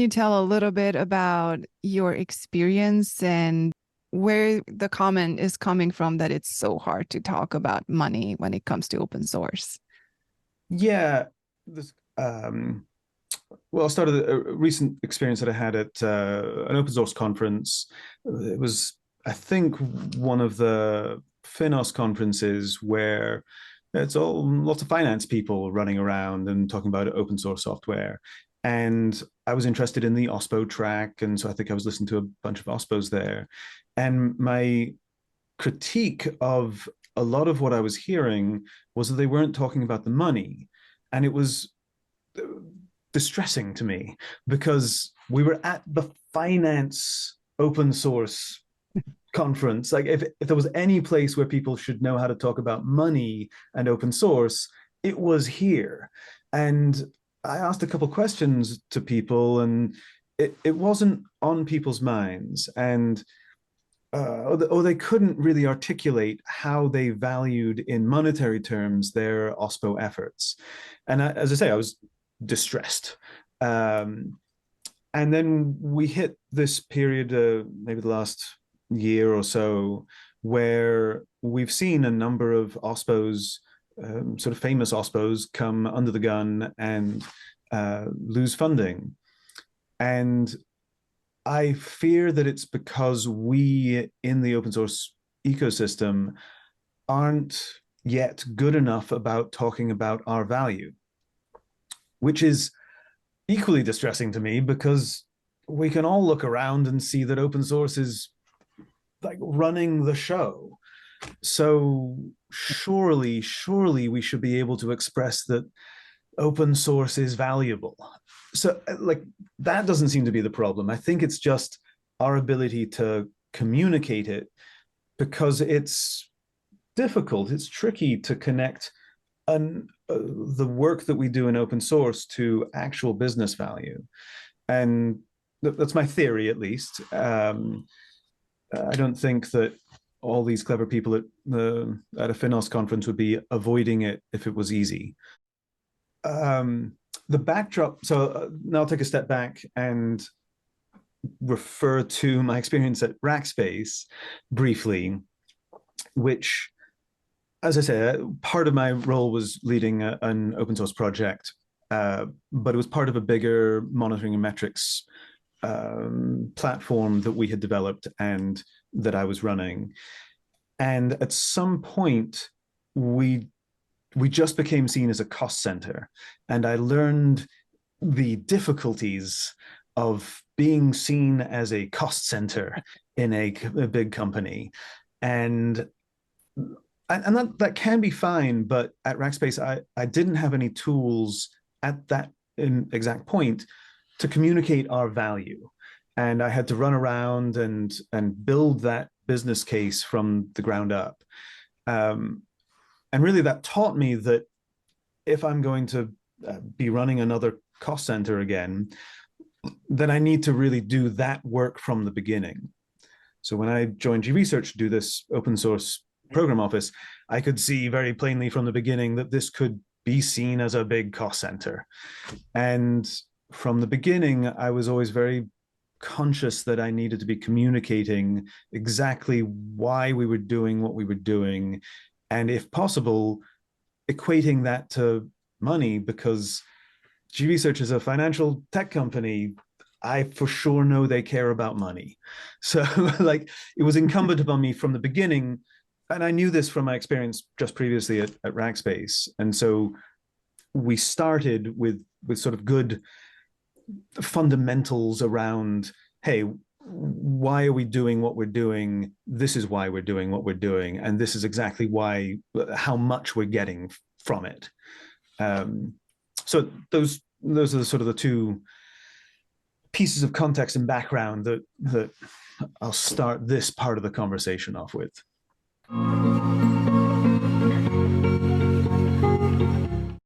you tell a little bit about your experience and where the comment is coming from that it's so hard to talk about money when it comes to open source? Yeah, this, well, I'll start with a recent experience that I had at an open source conference. It was, I think, one of the Finos conferences where it's all lots of finance people running around and talking about open source software. And I was interested in the OSPO track, and so I think I was listening to a bunch of OSPOs there. And my critique of a lot of what I was hearing was that they weren't talking about the money. And it was distressing to me because we were at the finance open source conference. Like if there was any place where people should know how to talk about money and open source, it was here. And I asked a couple questions to people and it wasn't on people's minds. And or they couldn't really articulate how they valued in monetary terms their OSPO efforts. And as I say, I was distressed. And then we hit this period, maybe the last year or so, where we've seen a number of OSPOs, sort of famous OSPOs, come under the gun and lose funding. And I fear that it's because we in the open source ecosystem aren't yet good enough about talking about our value, which is equally distressing to me because we can all look around and see that open source is like running the show. So surely we should be able to express that open source is valuable. So like that doesn't seem to be the problem. I think it's just our ability to communicate it because it's difficult, it's tricky to connect the work that we do in open source to actual business value. And that's my theory, at least. I don't think that all these clever people at a Finos conference would be avoiding it if it was easy. The backdrop, so now I'll take a step back and refer to my experience at Rackspace briefly, which, as I say, part of my role was leading an open source project, but it was part of a bigger monitoring and metrics platform that we had developed and that I was running. And at some point, we just became seen as a cost center. And I learned the difficulties of being seen as a cost center in a big company. And that can be fine, but at Rackspace, I didn't have any tools at that exact point to communicate our value. And I had to run around and build that business case from the ground up. And really that taught me that if I'm going to be running another cost center again, then I need to really do that work from the beginning. So when I joined G Research to do this open source program office, I could see very plainly from the beginning that this could be seen as a big cost center. And from the beginning, I was always very conscious that I needed to be communicating exactly why we were doing what we were doing, and if possible, equating that to money, because G Research is a financial tech company. I for sure know they care about money. So like it was incumbent upon me from the beginning, and I knew this from my experience just previously at Rackspace. And so we started with sort of good fundamentals around, hey, why are we doing what we're doing? This is why we're doing what we're doing. And this is exactly why, how much we're getting from it. So those are sort of the two pieces of context and background that I'll start this part of the conversation off with.